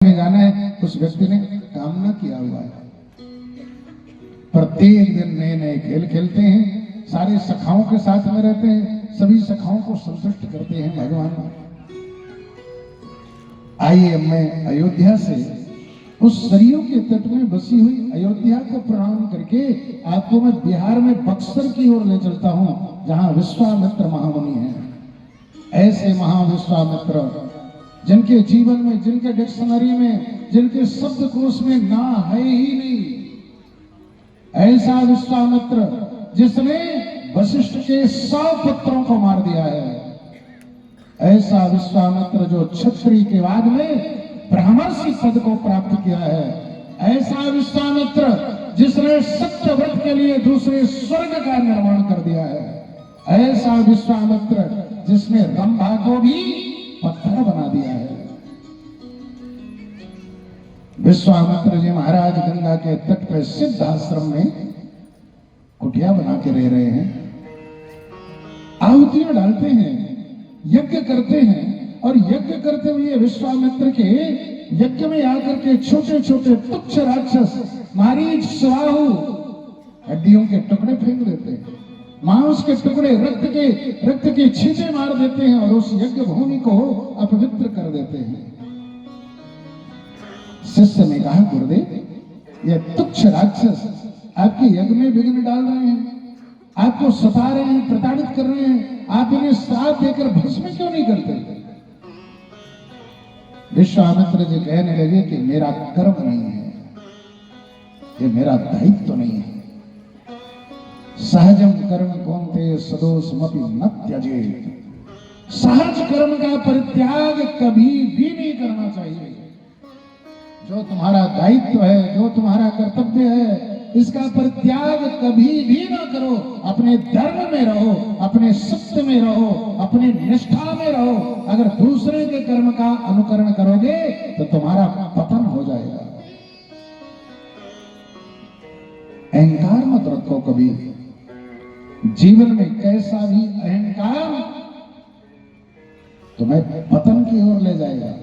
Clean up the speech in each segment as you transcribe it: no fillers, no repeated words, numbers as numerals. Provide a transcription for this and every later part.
में जाना है, उस व्यक्ति ने कामना किया हुआ है। प्रत्येक दिन नए नए खेल खेलते हैं, सारे सखाओं के साथ में रहते हैं, सभी सखाओं को संतुष्ट करते हैं भगवान। आइए मैं अयोध्या से उस सरयू के तट में बसी हुई अयोध्या को प्रणाम करके आपको मैं बिहार में बक्सर की ओर ले चलता हूं, जहां विश्वामित्र महामुनि हैं। ऐसे महाविश्वामित्र जिनके जीवन में, जिनके डिक्शनरी में, जिनके शब्दकोश में ना है ही नहीं। ऐसा विश्वामित्र जिसने वशिष्ठ के 100 पुत्रों को मार दिया है। ऐसा विश्वामित्र जो क्षत्रिय के बाद में ब्राह्मणसी पद को प्राप्त किया है। ऐसा विश्वामित्र जिसने सत्यव्रत के लिए दूसरे स्वर्ग का निर्माण कर दिया है। ऐसा विश्वामित्र जिसने रंभा को भी पत्थर बना दिया है। विश्वामित्र जी महाराज गंगा के तट पर सिद्ध आश्रम में कुटिया बना के रह रहे हैं। आहुतियां डालते हैं, यज्ञ करते हैं, और यज्ञ करते हुए विश्वामित्र के यज्ञ में आकर के छोटे छोटे तुच्छ राक्षस मारीच, स्वाहु हड्डियों के टुकड़े फेंक देते हैं, मांस के टुकड़े, रक्त के छींटे मार देते हैं और उस यज्ञ भूमि को अपवित्र कर देते हैं। शिष्य ने कहा, गुरुदेव ये तुच्छ राक्षस आपके यज्ञ में विघ्न डाल रहे हैं, आपको सता रहे हैं, प्रताड़ित कर रहे हैं, आप इन्हें श्राप देकर भस्म क्यों नहीं करते? विश्वामित्र जी कहने लगे कि मेरा कर्म नहीं है, ये मेरा दायित्व तो नहीं है। सहजम कर्म कौन्तेय सदोषमपि न त्यजेत। सहज कर्म का परित्याग कभी भी नहीं करना चाहिए। जो तुम्हारा दायित्व है, जो तुम्हारा कर्तव्य है, इसका परित्याग कभी भी ना करो। अपने धर्म में रहो, अपने सत्य में रहो, अपने निष्ठा में रहो। अगर दूसरे के कर्म का अनुकरण करोगे तो तुम्हारा पतन हो जाएगा। अहंकार मत रखो कभी। जीवन में कैसा भी अहंकार तुम्हें पतन की ओर ले जाएगा।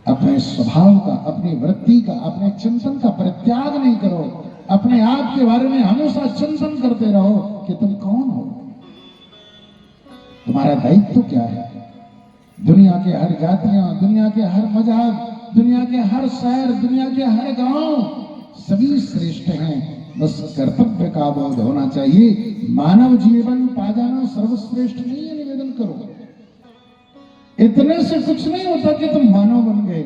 अपने स्वभाव का, अपनी वृत्ति का, अपने चिंतन का परित्याग नहीं करो। अपने आप के बारे में हमेशा चिंतन करते रहो कि तुम कौन हो, तुम्हारा दायित्व क्या है। दुनिया के हर जातियां, दुनिया के हर मजहब, दुनिया के हर शहर, दुनिया के हर गांव सभी श्रेष्ठ हैं। बस कर्तव्य का बोध होना चाहिए। मानव जीवन पा जाना सर्वश्रेष्ठ नहीं है, निवेदन करो। इतने से कुछ नहीं होता कि तुम मानव बन गए।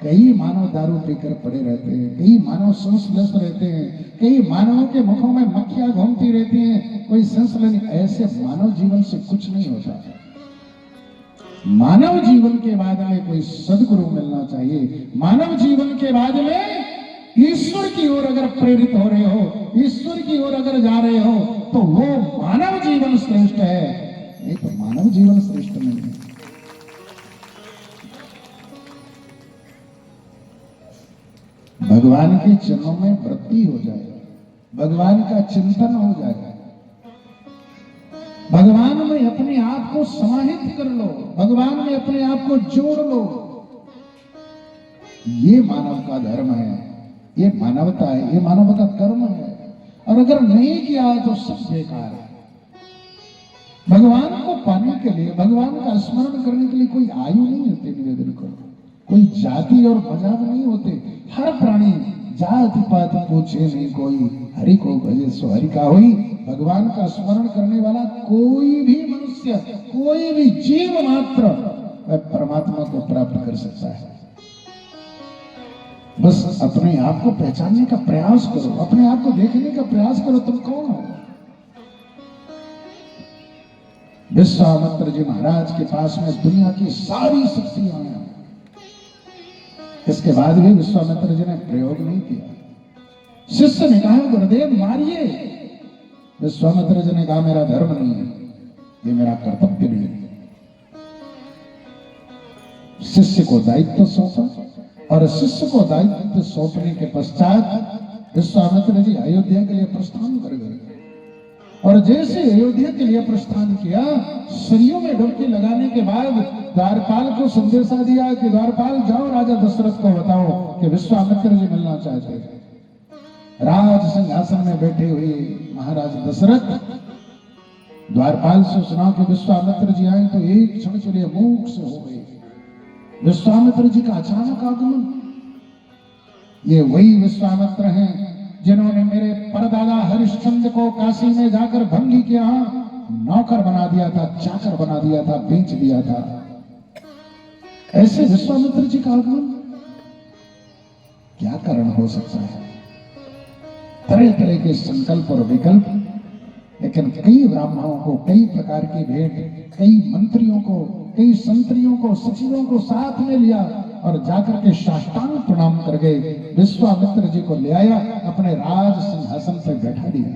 कई मानव दारू पीकर पड़े रहते हैं, कई मानव सेंसलेस रहते हैं, कई मानवों के मुखों में मक्खियां घूमती रहती हैं, कोई सेंस नहीं। ऐसे मानव जीवन से कुछ नहीं होता। मानव जीवन के बाद में कोई सदगुरु मिलना चाहिए। मानव जीवन के बाद में ईश्वर की ओर अगर प्रेरित हो रहे हो, ईश्वर की ओर अगर जा रहे हो, तो वो मानव जीवन श्रेष्ठ है, नहीं तो मानव जीवन श्रेष्ठ नहीं है। भगवान के चरणों में वृत्ति हो जाए, भगवान का चिंतन हो जाए, भगवान में अपने आप को समाहित कर लो, भगवान में अपने आप को जोड़ लो। ये मानव का धर्म है, ये मानवता है, ये मानव का कर्म है। और अगर नहीं किया तो सब बेकार है। भगवान को पाने के लिए, भगवान का स्मरण करने के लिए कोई आयु नहीं होती, निवेदन करो। कोई जाति और मजहब नहीं होते। हर प्राणी जाति पात पूछे नहीं कोई, हरि को भजे सो हरि का होई। भगवान का स्मरण करने वाला कोई भी मनुष्य, कोई भी जीव मात्र परमात्मा को प्राप्त कर सकता है। बस अपने आप को पहचानने का प्रयास करो, अपने आप को देखने का प्रयास करो, तुम कौन हो। विश्वामित्र जी महाराज के पास में दुनिया की सारी शक्तियां हैं। इसके बाद भी विश्वामित्र जी ने प्रयोग नहीं किया। शिष्य ने कहा, गुरुदेव मारिए। विश्वामित्र जी ने कहा, मेरा धर्म नहीं है, ये मेरा कर्तव्य नहीं है। शिष्य को दायित्व सौंपा, और शिष्य को दायित्व सौंपने के पश्चात विश्वामित्र जी अयोध्या के लिए प्रस्थान कर गए। और जैसे अयोध्या के लिए प्रस्थान किया, सरयू में डुबकी लगाने के बाद द्वारपाल को संदेशा दिया कि द्वारपाल जाओ राजा दशरथ को बताओ कि विश्वामित्र जी मिलना चाहते हैं। राज सिंहासन में बैठे हुए महाराज दशरथ द्वारपाल से सुना कि विश्वामित्र जी आए, तो एक क्षण के लिए मूक से हो गए। विश्वामित्र जी का अचानक आगमन, ये वही विश्वामित्र हैं जिन्होंने मेरे परदादा हरिश्चंद्र को काशी में जाकर भंगी के यहाँ नौकर बना दिया था, चाकर बना दिया था, बेच दिया था। ऐसे विश्वामित्र जी का आगमन क्या कारण हो सकता है? तरह तरह के संकल्प और विकल्प, लेकिन कई ब्राह्मणों को कई प्रकार की भेंट, कई मंत्रियों को, कई संतरियों को, सचिवों को साथ में लिया और जाकर के साष्टांग प्रणाम कर गए। विश्वामित्र जी को ले आया, अपने राज सिंहासन पर बैठा दिया।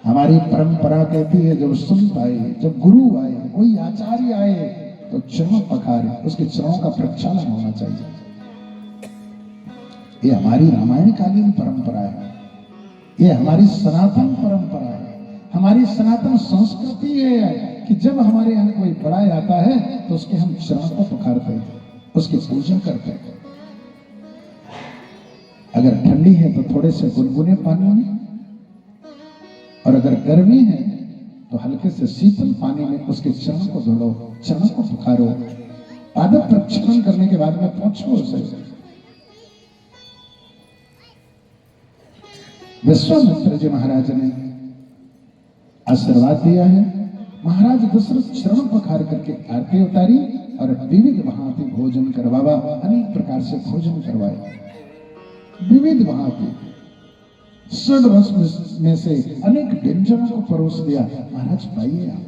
हमारी परंपरा कहती है जब संत आए, जब गुरु आए, कोई आचार्य आए तो चरण पखारे, उसके चरणों का प्रक्षालन होना चाहिए। ये हमारी रामायण कालीन परंपरा है, ये हमारी सनातन परंपरा है, हमारी सनातन संस्कृति है कि जब हमारे यहाँ कोई बड़ा आता है तो उसके हम चरण को पखारते हैं, उसकी पूजा करते हैं। अगर ठंडी है तो थोड़े से गुनगुने पानी में, और अगर गर्मी है तो हल्के से शीतल पानी में उसके चरण को धो, चरण को पखारो, पाद प्रक्षालन करने के बाद में पहुंचो उसे। विश्वामित्र जी महाराज ने आशीर्वाद दिया है। महाराज दशरथ चरण पखार करके आरती उतारी और विविध भांति भोजन करवावा, अनेक प्रकार से भोजन करवाए। विविध भांति षड्रस में से अनेक व्यंजनों को परोस दिया। महाराज पाइए आप।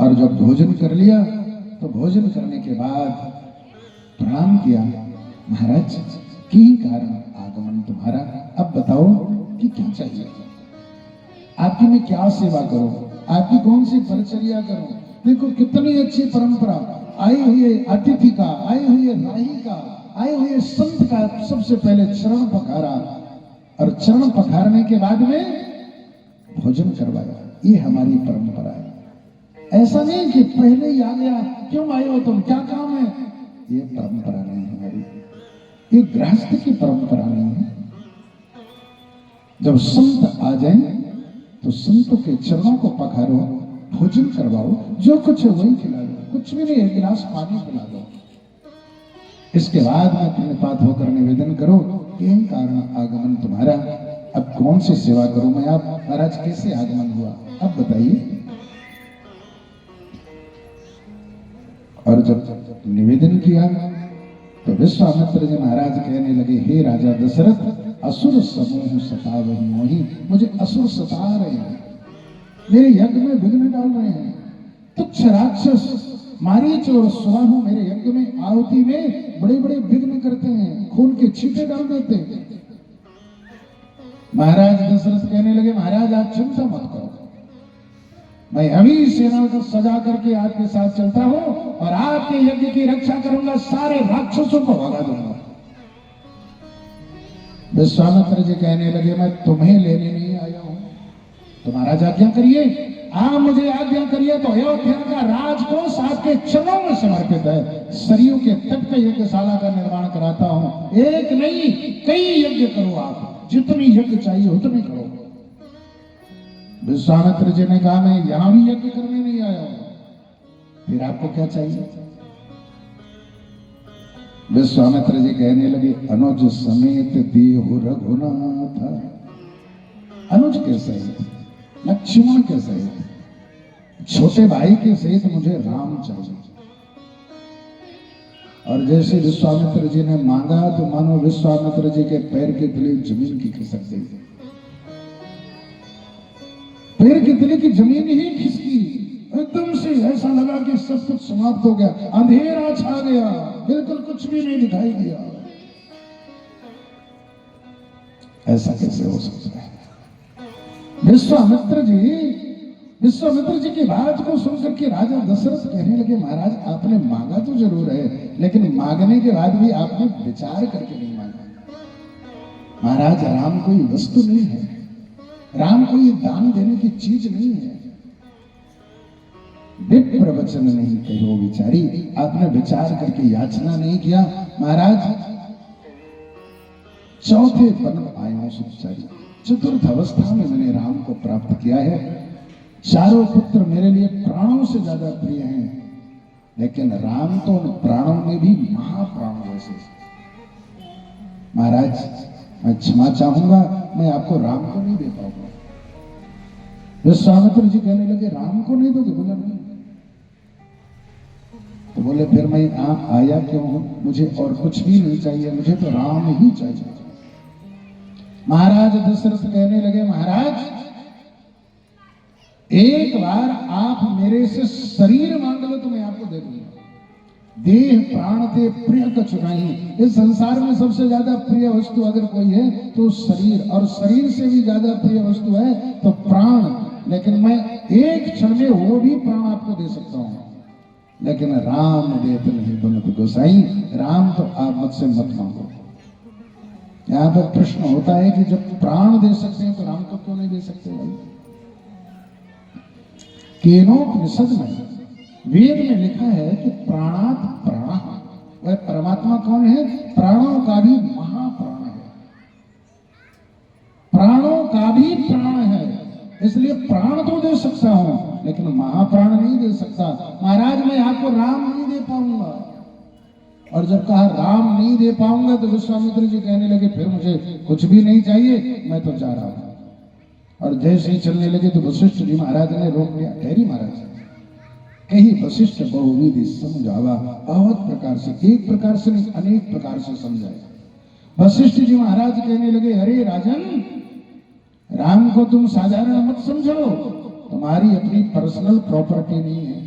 और जब भोजन कर लिया तो भोजन करने के बाद प्रणाम किया। महाराज की कारण आगमन तुम्हारा, अब बताओ कि क्या चाहिए, आपकी मैं क्या सेवा करूं, आपकी कौन सी परिचर्या करूं। देखो कितनी अच्छी परंपरा, आई हुई अतिथि का, आई हुई राही का, आए हुए संत का सबसे पहले चरण पखारा और चरण पखारने के बाद में भोजन करवाया। ये हमारी परंपरा है। ऐसा नहीं कि पहले ही आ गया, क्यों आए हो तुम, क्या काम है, ये परंपरा नहीं है हमारी, ये गृहस्थ की परंपरा नहीं है। जब संत आ जाए तो संतों के चरणों को पखारो, भोजन करवाओ, जो कुछ है वही खिला दो, कुछ भी नहीं, एक गिलास पानी पिला दो। इसके बाद में प्रणिपात होकर निवेदन करो कि कारण आगमन तुम्हारा, अब कौन सी सेवा करूं मैं, आप महाराज कैसे आगमन हुआ, अब बताइए। और जब निवेदन किया तो विश्वामित्र जी महाराज कहने लगे, हे राजा दशरथ, असुर समूह सतावहि मोहि, मुझे असुर सता रहे हैं, मेरे यज्ञ में विघ्न डाल रहे हैं। तुच्छ राक्षस मारीच और सुबाहु मेरे यज्ञ में, आहुति में बड़े बड़े विघ्न करते हैं, खून के छींटे डाल देते हैं। महाराज दशरथ कहने लगे, महाराज आप चिंता मत करो, मैं अभी सेना को सजा करके आपके साथ चलता हूं और आपके यज्ञ की रक्षा करूंगा, सारे राक्षसों को भगा दूंगा। विश्वामित्र जी कहने लगे, मैं तुम्हें लेने नहीं आया हूं, तो महाराज आज्ञा करिए। आप मुझे आज्ञा करिए तो अयोध्या का राजकोष आपके चरणों में समर्पित है। सरयू के तट पर यज्ञशाला का निर्माण कराता हूं, एक नहीं कई यज्ञ करो, आप जितनी यज्ञ चाहिए उतने करो। विश्वामित्र जी ने कहा, मैं यहां भी यज्ञ करने नहीं आया हूं, फिर आपको क्या चाहिए। विश्वामित्र जी कहने लगे, अनुज समेत देहु रघुनाथ, अनुज के सहित, लक्ष्मण के सहित, छोटे भाई के सहित मुझे राम चाहिए। और जैसे विश्वामित्र जी ने मांगा तो मानो विश्वामित्र जी के पैर के तले जमीन की खिसक गई, पैर के तले की जमीन ही खिसकी, एकदम से ऐसा लगा कि सब कुछ समाप्त हो गया, अंधेरा छा गया, बिल्कुल कुछ भी नहीं दिखाई दिया। ऐसा कैसे हो सकता है। विश्वामित्र जी की बात को सुनकर के राजा दशरथ कहने लगे, महाराज आपने मांगा तो जरूर है, लेकिन मांगने के बाद भी आपने विचार करके नहीं मांगा। महाराज राम कोई वस्तु नहीं है, राम कोई दान देने की चीज नहीं है। विप्र वचन नहीं कहो विचारी, आपने विचार करके याचना नहीं किया। महाराज चौथे पद आयो सुचारी, चतुर्थ अवस्था में मैंने राम को प्राप्त किया है। चारों पुत्र मेरे लिए प्राणों से ज्यादा प्रिय हैं, लेकिन राम तो उन प्राणों में भी महाप्राण जैसे। महाराज मैं क्षमा चाहूंगा, मैं आपको राम को नहीं दे पाऊंगा। विश्वामित्र जी कहने लगे राम को नहीं दोगे? बोला नहीं। तो बोले फिर मैं आया क्यों हूं? मुझे और कुछ भी नहीं चाहिए, मुझे तो राम ही चाहिए। महाराज दशरथ कहने लगे महाराज एक बार आप मेरे से शरीर मांग लो तो मैं आपको दे दूंगा। देह प्राण ते प्रिय कछु नहीं, इस संसार में सबसे ज्यादा प्रिय वस्तु अगर कोई है तो शरीर, और शरीर से भी ज्यादा प्रिय वस्तु है तो प्राण। लेकिन मैं एक क्षण में वो भी प्राण आपको दे सकता हूं, लेकिन राम देते नहीं बनत गोसाई, राम तो आप मुझसे मत मांगो। यहाँ पर प्रश्न होता है कि जब प्राण दे सकते हैं तो राम को क्यों नहीं दे सकते? भाई केनोपनिषद में वेद में लिखा है कि प्राणात प्राण, वह परमात्मा कौन है? प्राणों का भी महाप्राण है, प्राणों का भी प्राण है। इसलिए प्राण तो दे सकता हूं लेकिन महाप्राण नहीं दे सकता। महाराज मैं आपको राम नहीं दे पाऊंगा। और जब कहा राम नहीं दे पाऊंगा तो विश्वामित्र जी कहने लगे फिर मुझे कुछ भी नहीं चाहिए, मैं तो जा रहा हूं। और जैसे ही चलने लगे तो वशिष्ठ जी महाराज ने रोक लिया। ठहरी महाराज, कहीं वशिष्ठ बहुविधि समझावा, बहुत प्रकार से, एक प्रकार से नहीं अनेक प्रकार से समझाए। वशिष्ठ जी महाराज कहने लगे अरे राजन, राम को तुम साधारण मत समझो, तुम्हारी अपनी पर्सनल प्रॉपर्टी नहीं है।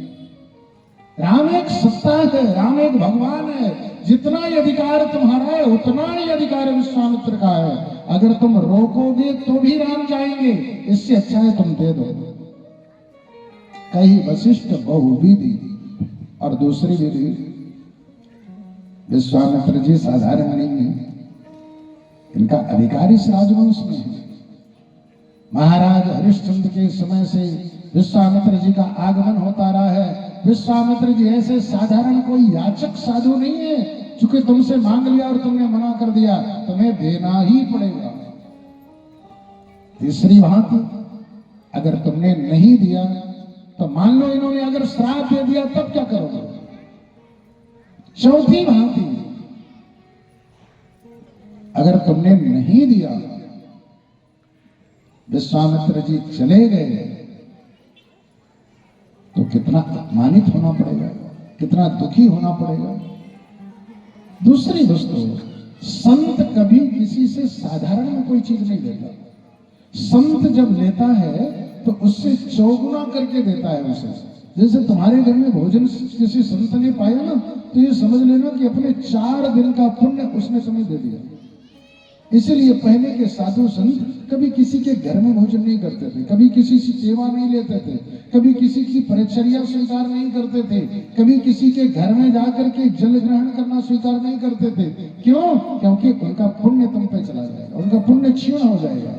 राम एक सत्ता है, राम एक भगवान है। जितना ही अधिकार तुम्हारा है उतना ही अधिकार विश्वामित्र का है। अगर तुम रोकोगे तो भी राम जाएंगे, इससे अच्छा है तुम दे दो। कहीं वशिष्ठ बहुविधि, और दूसरी विधि विश्वामित्र जी साधारण नहीं है, इनका अधिकार इस राजवंश में है। महाराज हरिश्चंद्र के समय से विश्वामित्र जी का आगमन होता रहा है। विश्वामित्र जी ऐसे साधारण कोई याचक साधु नहीं है, चूंकि तुमसे मांग लिया और तुमने मना कर दिया, तुम्हें देना ही पड़ेगा। तीसरी भांति, अगर तुमने नहीं दिया तो मान लो इन्होंने अगर श्राप दे दिया तब क्या करोगे? चौथी भांति, अगर तुमने नहीं दिया, विश्वामित्र जी चले गए तो कितना अपमानित होना पड़ेगा, कितना दुखी होना पड़ेगा। दूसरी वस्तु, संत कभी किसी से साधारण में कोई चीज नहीं देता। संत जब लेता है तो उससे चौगुना करके देता है उसे। जैसे तुम्हारे घर में भोजन किसी संत ने पाया ना, तो ये समझ लेना कि अपने 4 दिन का पुण्य उसने तुम्हें दे दिया। इसीलिए पहले के साधु संत कभी किसी के घर में भोजन नहीं करते थे, कभी किसी से सेवा नहीं लेते थे, कभी किसी की परिचर्या स्वीकार नहीं करते थे, कभी किसी के घर में जाकर के जल ग्रहण करना स्वीकार नहीं करते थे। क्यों? क्योंकि उनका पुण्य तुम पे चला जाएगा, उनका पुण्य क्षीण हो जाएगा।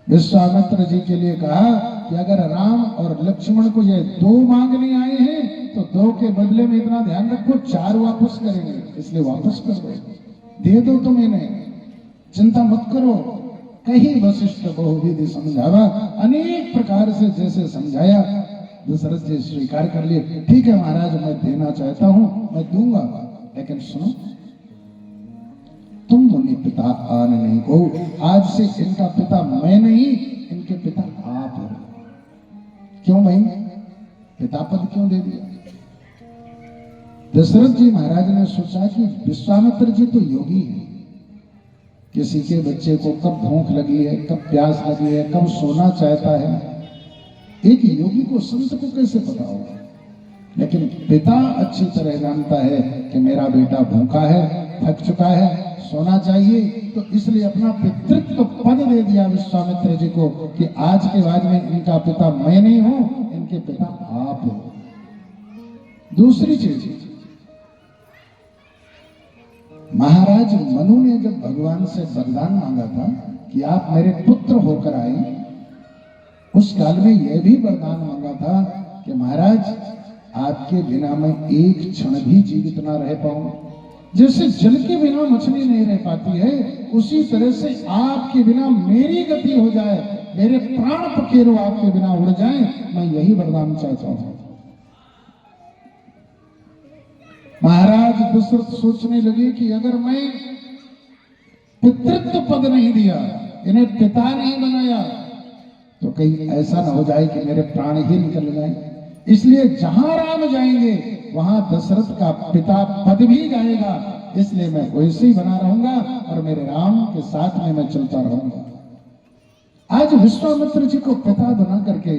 विश्वामित्र जी के लिए कहा कि अगर राम और लक्ष्मण को ये 2 मांगने आए हैं तो 2 के बदले में इतना ध्यान रखो 4 वापस करेंगे, इसलिए वापस कर दो, दे दो तुम इन्हें, चिंता मत करो। कहीं वशिष्ठ बहुविधि समझावा, अनेक प्रकार से जैसे समझाया, दशरथ जी स्वीकार कर लिए। ठीक है महाराज, मैं देना चाहता हूं, मैं दूंगा, लेकिन सुनो, तुम मुनि पिता आन नहीं को। आज से इनका पिता मैं नहीं, इनके पिता आप हो। क्यों भाई, पिता पद क्यों दे दिया? दशरथ जी महाराज ने सोचा कि विश्वामित्र जी तो योगी हैं, किसी के बच्चे को कब भूख लगी है, कब प्यास लगी है, कब सोना चाहता है, एक योगी को, संत को कैसे पता होगा? लेकिन पिता अच्छी तरह जानता है कि मेरा बेटा भूखा है, थक चुका है, सोना चाहिए, तो इसलिए अपना पितृत्व पद दे दिया विश्वामित्र जी को कि आज के बाद में इनका पिता मैं नहीं हूं, इनके पिता आप हो। दूसरी चीज, महाराज मनु ने जब भगवान से वरदान मांगा था कि आप मेरे पुत्र होकर आए, उस काल में यह भी वरदान मांगा था कि महाराज आपके बिना मैं एक क्षण भी जीवित ना रह पाऊं। जैसे जल के बिना मछली नहीं रह पाती है, उसी तरह से आपके बिना मेरी गति हो जाए, मेरे प्राण पखेरु आपके बिना उड़ जाएं, मैं यही वरदान चाहता हूं। महाराज दशरथ सोचने लगे कि अगर मैं पितृत्व पद नहीं दिया, इन्हें पिता नहीं बनाया, तो कहीं ऐसा न हो जाए कि मेरे प्राण ही निकल जाए। इसलिए जहां राम जाएंगे वहां दशरथ का पिता पद भी जाएगा, इसलिए मैं वैसे ही बना रहूंगा और मेरे राम के साथ में मैं चलता रहूंगा। आज विश्वामित्र जी को पिता बना करके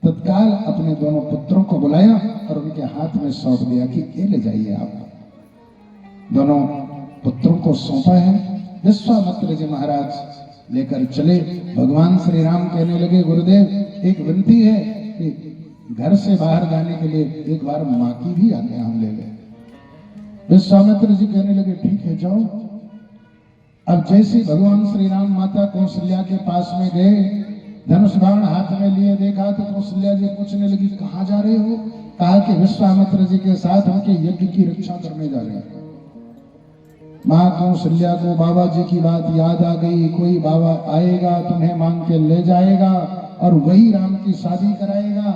तत्काल अपने दोनों पुत्रों को बुलाया और उनके हाथ में सौंप दिया कि ये ले जाइए आप। दोनों पुत्रों को सौंपा है। विश्वामित्र जी महाराज लेकर चले। भगवान श्री राम कहने लगे, गुरुदेव एक विनती है कि घर से बाहर जाने के लिए एक बार माँ की भी आज्ञा हम ले लें। विश्वामित्र जी कहने लगे, ठीक है जाओ। अब जैसे भगवान श्री राम माता कौशल्या के पास में गए, धनुष बाण हाथ में लिए देखा तो कौशल्या जी पूछने लगी, कहाँ जा रहे हो? कहा कि विश्वामित्र जी के साथ उनके यज्ञ की रक्षा करने जा रहे हैं। माँ कौशल्या को बाबा जी की बात याद आ गई, कोई बाबा आएगा तुम्हें मांग के ले जाएगा और वही राम की शादी कराएगा।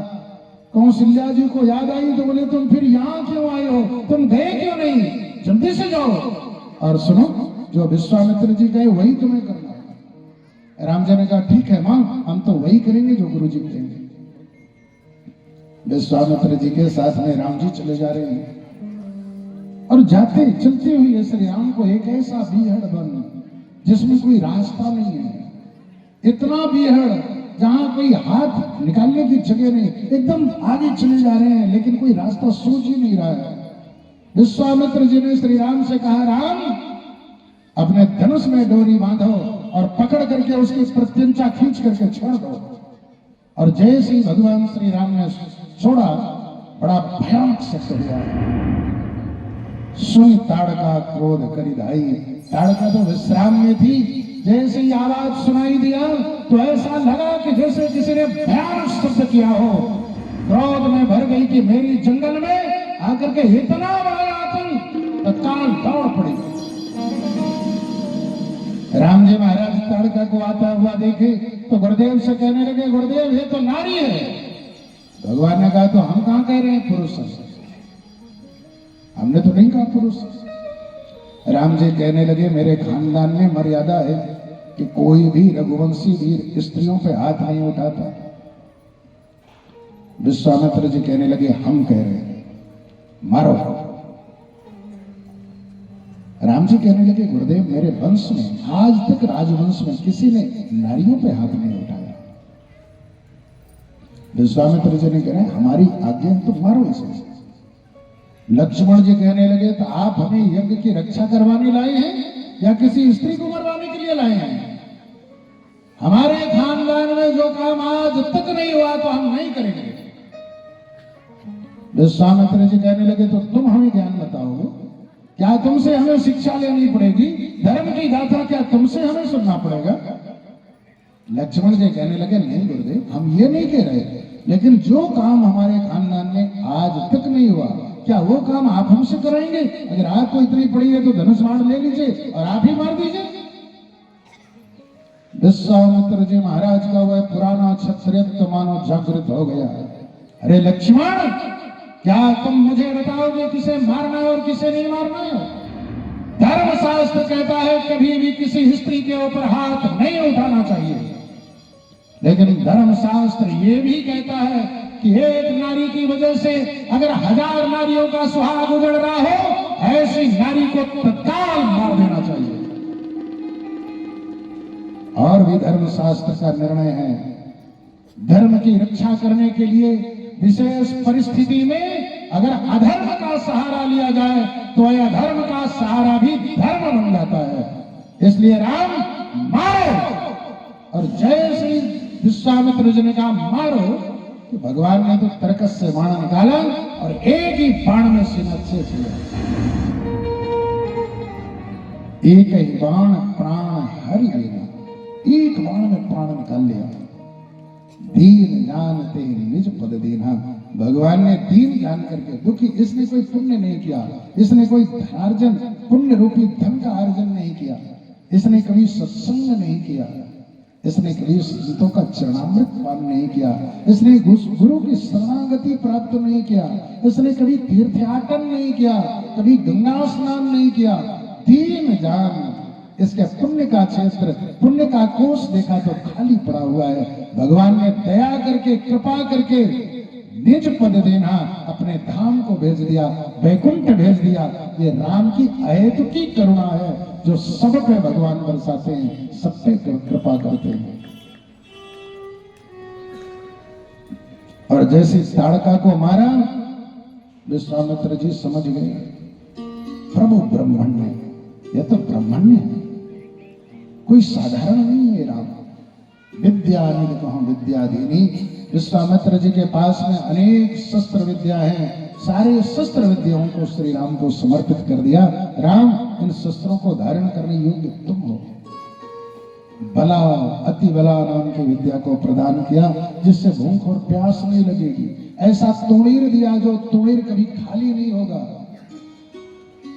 कौशल्या जी को याद आई तो बोले, तुम फिर यहाँ क्यों आए हो? तुम गए क्यों नहीं? जल्दी से जाओ और सुनो, जो विश्वामित्र जी कहे वही तुम्हें करना है। राम जी ने कहा, ठीक है माँ, हम तो वही करेंगे जो गुरु जी कहेंगे। विश्वामित्र जी के साथ में राम जी चले जा रहे हैं और जाते चलते हुए श्री राम को एक ऐसा बीहड़ बन जिसमें कोई रास्ता नहीं है, इतना बीहड़ जहां कोई हाथ निकालने की जगह नहीं, एकदम आगे चले जा रहे हैं लेकिन कोई रास्ता सूझ ही नहीं रहा है। विश्वामित्र जी ने श्री राम से कहा, राम अपने धनुष में डोरी बांधो और पकड़ करके उसकी प्रत्यंचा खींच करके छोड़ दो। और जैसे ही भगवान श्री राम ने छोड़ा, बड़ा भयानक शब्द हुआ, सुन ताड़का क्रोध करिधाई। ताड़का तो विश्राम में थी, जैसे ही आवाज सुनाई दिया तो ऐसा लगा कि जैसे किसी ने भयानक शब्द किया हो। क्रोध में भर गई कि मेरी जंगल में आकर के इतना बड़ा आतंक, तत्काल दौड़ पड़ी। राम जी महाराज ताड़का को आता हुआ देखे तो गुरुदेव से कहने लगे, गुरुदेव ये तो नारी है। भगवान ने कहा, तो हम कहां कह रहे हैं पुरुष? हमने तो नहीं कहा पुरुष। राम जी कहने लगे, मेरे खानदान में मर्यादा है कि कोई भी रघुवंशी वीर स्त्रियों पे हाथ नहीं उठाता। विश्वामित्र जी कहने लगे, हम कह रहे हैं मारो। राम जी कहने लगे, गुरुदेव मेरे वंश में आज तक राजवंश में किसी ने नारियों पे हाथ नहीं उठाया। विश्वामित्र जी ने कह रहे, हमारी आज्ञा तो मारो इसे। लक्ष्मण जी कहने लगे, तो आप हमें यज्ञ की रक्षा करवाने लाए हैं या किसी स्त्री को मरवाने के लिए लाए हैं? हमारे खानदान में जो काम आज तक नहीं हुआ तो हम नहीं करेंगे। विश्वामित्र जी कहने लगे, तो तुम हमें ज्ञान बताओगे, क्या तुमसे हमें शिक्षा लेनी पड़ेगी? धर्म की गाथा क्या तुमसे हमें सुनना पड़ेगा? लक्ष्मण जी कहने लगे, नहीं गुरुदेव, हम ये नहीं कह रहे, लेकिन जो काम हमारे खानदान में आज तक नहीं हुआ, क्या वो काम आप हमसे कराएंगे? अगर आपको इतनी पड़ी है तो धनुष बाण ले लीजिए और आप ही मार दीजिए। विश्वामित्र जी महाराज का वह पुराना क्षत्रियत्व मानो जागृत हो गया। अरे लक्ष्मण, क्या तुम मुझे बताओगे किसे मारना है और किसे नहीं मारना है? धर्मशास्त्र कहता है कभी भी किसी स्त्री के ऊपर हाथ नहीं उठाना चाहिए, लेकिन धर्मशास्त्र ये भी कहता है कि एक नारी की वजह से अगर 1000 नारियों का सुहाग उजड़ रहा हो, ऐसी नारी को तत्काल मार देना चाहिए। और भी धर्मशास्त्र का निर्णय है, धर्म की रक्षा करने के लिए विशेष परिस्थिति में अगर अधर्म का सहारा लिया जाए तो यह अधर्म का सहारा भी धर्म बन जाता है। इसलिए राम मारो, और जय श्री विश्वामित्र जी ने कहा मारो, तो भगवान ने तो तरकस से बाण निकाला और एक ही बाण में सीना छेद दिया। एक ही बाण प्राण हर लेना, एक बाण में प्राण निकाल लिया। दीन जानते निज पद दीना, भगवान ने दीन जान करके, दुखी, इसने कोई पुण्य नहीं किया, इसने कोई धनार्जन पुण्य रूपी धन का अर्जन नहीं किया, इसने कभी सत्संग नहीं किया, इसने कभी संतों का चरणामृत पान नहीं किया, इसने गुरु की शरणागति प्राप्त नहीं किया, इसने कभी तीर्थयाटन नहीं किया, कभी गंगा स्नान नहीं किया। दीन जान, इसके पुण्य का क्षेत्र, पुण्य का कोष देखा तो खाली पड़ा हुआ है। भगवान ने दया करके, कृपा करके निज पद देना, अपने धाम को भेज दिया, वैकुंठ भेज दिया। ये राम की अहेतुकी करुणा है, जो सब पे भगवान बरसाते हैं, सब पे कृपा करते हैं। और जैसे ताड़का को मारा, विश्वामित्र जी समझ गए, प्रभु ब्रह्मण्य, यह तो ब्रह्मण्य है, कोई साधारण नहीं है राम। विद्यानिधि कहो विद्याधीनी, विश्वामित्र जी के पास में अनेक शस्त्र विद्या हैं, सारे शस्त्र विद्याओं को श्री राम को समर्पित कर दिया। राम, इन शस्त्रों को धारण करने योग्य तुम हो। बला, अति बला नाम की विद्या को प्रदान किया, जिससे भूख और प्यास नहीं लगेगी। ऐसा तुणीर दिया जो तुणीर कभी खाली नहीं होगा।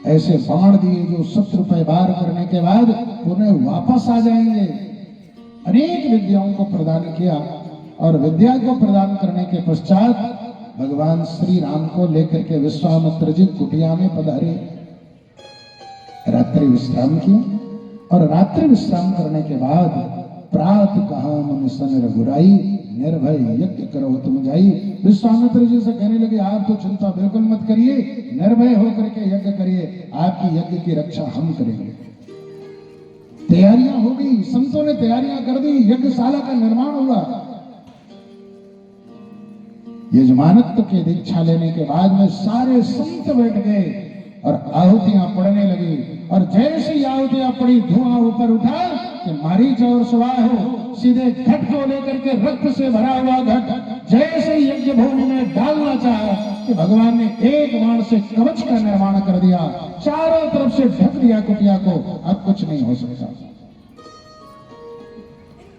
ऐसे बाण दिए जो शत्रु पे वार करने के बाद उन्हें वापस आ जाएंगे। अनेक विद्याओं को प्रदान किया, और विद्या को प्रदान करने के पश्चात भगवान श्री राम को लेकर के विश्वामित्र जी कुटिया में पधारे। रात्रि विश्राम किया, और रात्रि विश्राम करने के बाद प्रातः कहा मन सन रघुराई, निर्भय यज्ञ करो तुम जाई। विश्वामित्र जी से कहने लगे, आप तो चिंता बिल्कुल मत करिए, निर्भय होकर के यज्ञ करिए, आपकी यज्ञ की रक्षा हम करेंगे। तैयारियां हो गई, संतों ने तैयारियां कर दी, यज्ञशाला का निर्माण हुआ। यजमानत्व की दीक्षा लेने के बाद में सारे संत बैठ गए और आहुतियां पड़ने लगी। और जैसे ही आहुतियां पड़ी, धुआं ऊपर उठा कि मारीच और सवार हो सीधे घट को लेकर के, रक्त से भरा हुआ घट जैसे ही यज्ञ भूमि में डालना चाहा कि भगवान ने एक बाण से कवच का निर्माण कर दिया, चारों तरफ से ढक दिया कुटिया को। अब कुछ नहीं हो सकता।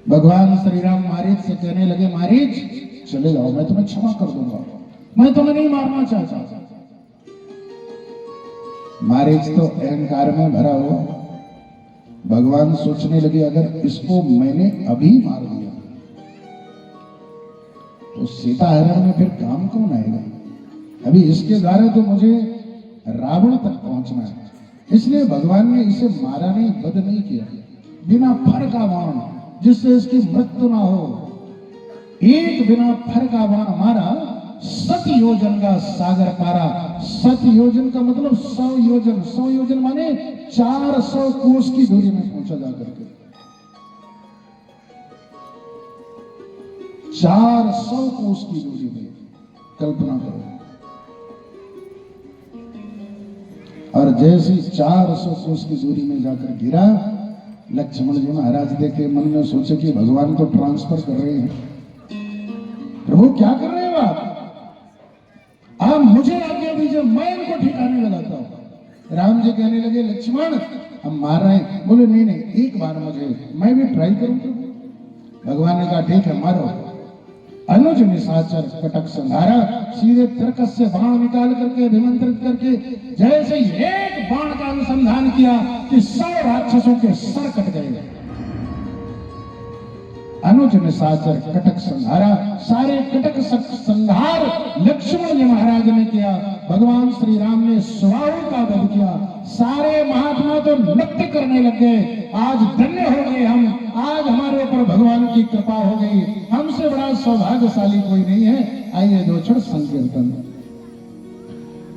भगवान श्री राम मारीच से कहने लगे, मारीच चले जाओ, मैं तुम्हें क्षमा कर दूंगा, मैं तुम्हें नहीं मारना चाहता। मारीच तो अहंकार में भरा हुआ। भगवान सोचने लगे, अगर इसको मैंने अभी मार दिया तो सीता हरण में फिर काम कौन आएगा? अभी इसके द्वारा तो मुझे रावण तक पहुंचना है। इसलिए भगवान ने इसे मारा नहीं, वध नहीं किया, बिना फर का बाण, जिससे इसकी मृत्यु ना हो। एक बिना फर का बाण मारा, 7 योजन का सागर पारा। 7 योजन का मतलब 100 योजन। 100 योजन माने 400 कोस की दूरी में पहुंचा जाकर के। 400 कोस की दूरी में, कल्पना करो। और जैसे 400 कोस की दूरी में जाकर गिरा, लक्ष्मण जी महाराज देखे, मन में सोचे कि भगवान को ट्रांसफर कर रहे हैं। प्रभु क्या कर रहे हो आप मुझे आज्ञा दीजिए, मैं इनको ठिकाने लगाता हूं। राम जी कहने लगे, लक्ष्मण हम मार रहे हैं। बोले नहीं नहीं, एक बार मुझे, मैं भी ट्राई करूं। भगवान ने कहा ठीक है, मारो। अनुज निशाचर कटक संहारा, सीधे तर्कस से बाण निकाल करके, अभिमंत्रित करके, जैसे एक बाण का अनुसंधान किया कि 100 राक्षसों के सर कट गए। अनुज निशाचर कटक संहारा, सारे कटक संहार लक्ष्मण जी महाराज ने किया। भगवान श्री राम ने स्वाहु का वध किया। सारे महात्मा तो नृत्य करने लग गए। आज धन्य हो गए हम, आज हमारे ऊपर भगवान की कृपा हो गई, हमसे बड़ा सौभाग्यशाली कोई नहीं है। आइए दो क्षण संकीर्तन।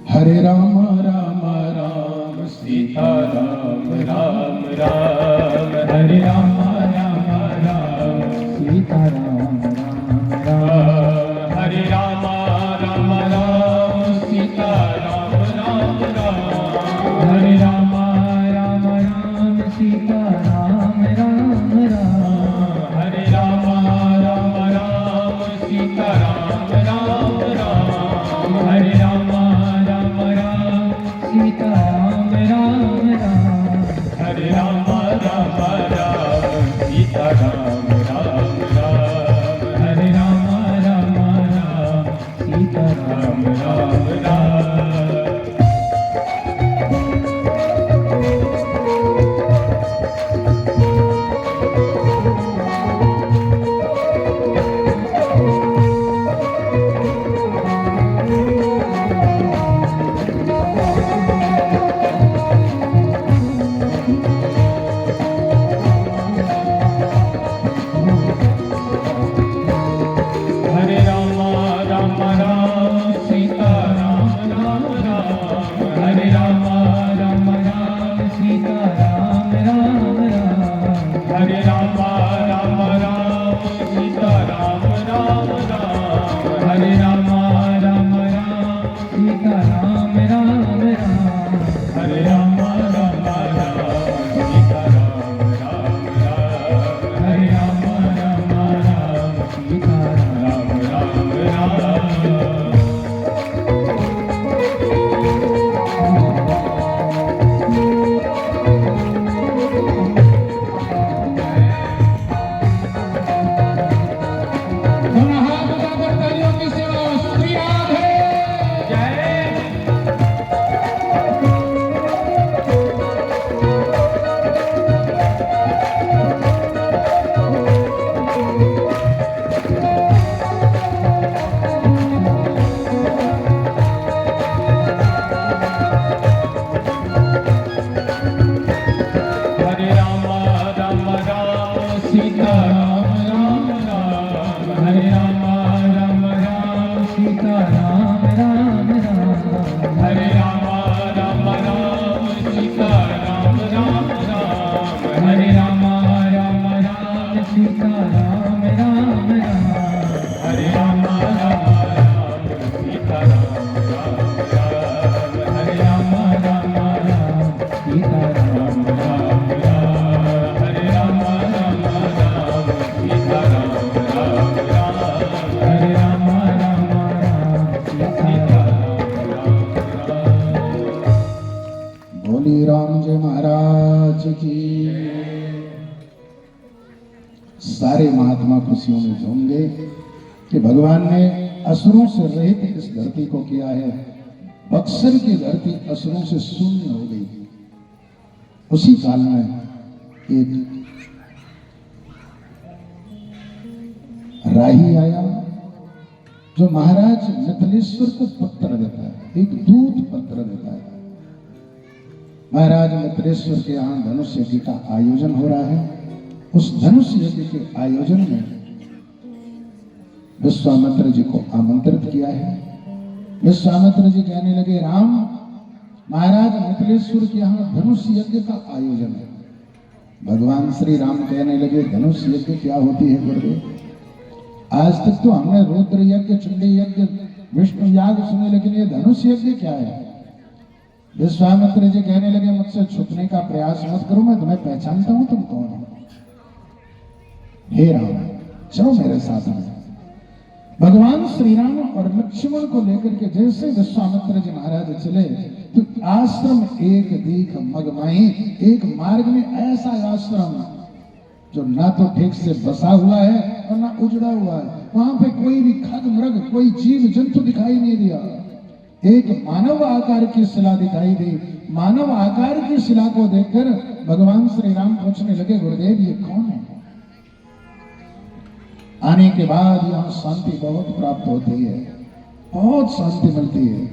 हरे राम राम राम सीता राम राम राम, हरे राम राम राम सीता राम राम राम, हरे राम राम राम सीता राम राम राम, हरे राम राम राम सीता राम राम राम, हरे राम राम राम सीता राम राम राम, हरे राम राम राम सीता राम राम राम, हरे सारे महात्मा खुशियों में झूमेंगे कि भगवान ने असुरों से रहित इस धरती को किया है। बक्सर की धरती असुरों से शून्य हो गई। उसी काल में एक राही आया जो महाराज मिथिलेश्वर को पत्र देता है, एक दूत पत्र देता है। महाराज मिथिलेश्वर के यहाँ धनुष यज्ञ का आयोजन हो रहा है। उस धनुष यज्ञ के आयोजन में विश्वामित्र जी को आमंत्रित किया है। विश्वामित्र जी कहने लगे, राम, महाराज मिथिलेश्वर के यहाँ धनुष यज्ञ का आयोजन है। भगवान श्री राम कहने लगे, धनुष यज्ञ क्या होती है गुरुदेव? आज तक तो हमने रुद्र यज्ञ, चंडी यज्ञ, विष्णु याग सुने, लेकिन ये धनुष यज्ञ क्या है? विश्वामित्र जी कहने लगे, मुझसे छुपने का प्रयास मत करो, मैं तुम्हें पहचानता हूं, तुम कौन हो। हे राम, चलो मेरे साथ में। भगवान श्री राम और लक्ष्मण को लेकर के जैसे विश्वामित्र जी महाराज चले तो आश्रम एक दीख मगमाई, एक मार्ग में ऐसा आश्रम जो ना तो ठीक से बसा हुआ है और ना उजड़ा हुआ है। वहां पे कोई भी खग मृग, कोई जीव जंतु दिखाई नहीं दिया। एक मानव आकार की शिला दिखाई दी। मानव आकार की शिला को देखकर भगवान श्री राम पूछने लगे, गुरुदेव ये कौन है? आने के बाद यहाँ शांति बहुत प्राप्त होती है, बहुत शांति मिलती है,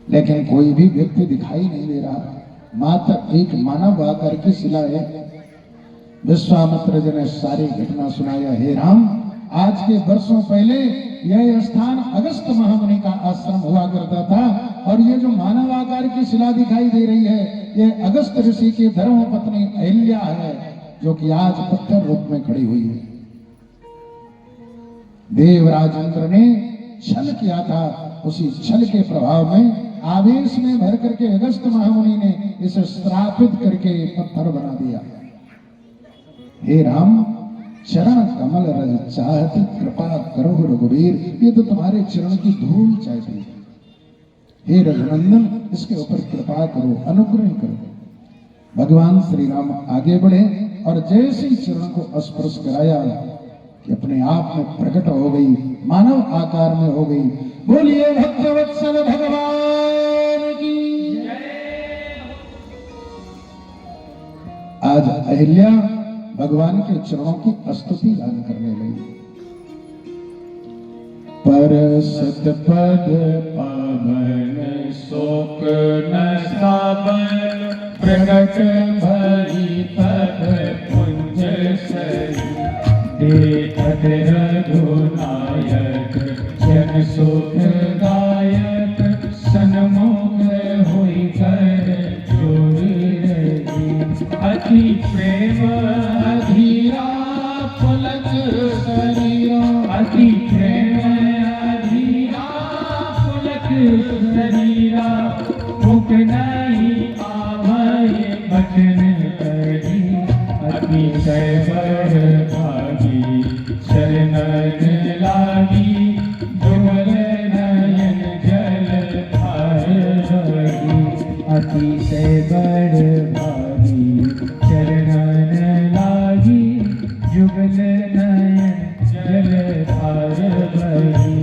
लेकिन कोई भी व्यक्ति दिखाई नहीं दे रहा। मात्र एक मानव आकार की शिला है। विश्वामित्र जी ने सारी घटना सुनाया। हे राम, आज के वर्षों पहले यह स्थान अगस्त महामुनि का आश्रम हुआ करता था, और ये जो मानव आकार की शिला दिखाई दे रही है, ये अगस्त ऋषि की धर्मपत्नी अहिल्या है, जो कि आज पत्थर रूप में खड़ी हुई है। देवराज इंद्र ने छल किया था, उसी छल के प्रभाव में आवेश में भर करके अगस्त महामुनि ने इसे श्रापित करके पत्थर बना दिया। हे राम, चरण कमल रज चाहत कृपा करो रघुवीर, ये तो तुम्हारे चरण की धूल चाहती है। हे रघुनंदन, इसके ऊपर कृपा करो, अनुग्रह करो। भगवान श्री राम आगे बढ़े और जैसे ही चरण को स्पर्श कराया कि अपने आप में प्रकट हो गई, मानव आकार में हो गई। बोलिए भक्तवत्सल भगवान की। आज अहिल्या भगवान के चरणों की स्तुति गान करने लगी। पर सतपद पावन शोक न सावन प्रगट भरी तब पुंज सही देखत रघुनायक जन सुखदायक सन्मुख हुई कर जोड़ी रही अति प्रेम अधीरा पुलक शरीरा अति प्रेम अधीरा पुलक शरीरा मुख नहीं आभय बचन करी अति कैबर भागी शरणन लागी जुगल नयन जल धार रही अति कैबर भागी शरणन लागी जुगल नयन जल धार रही।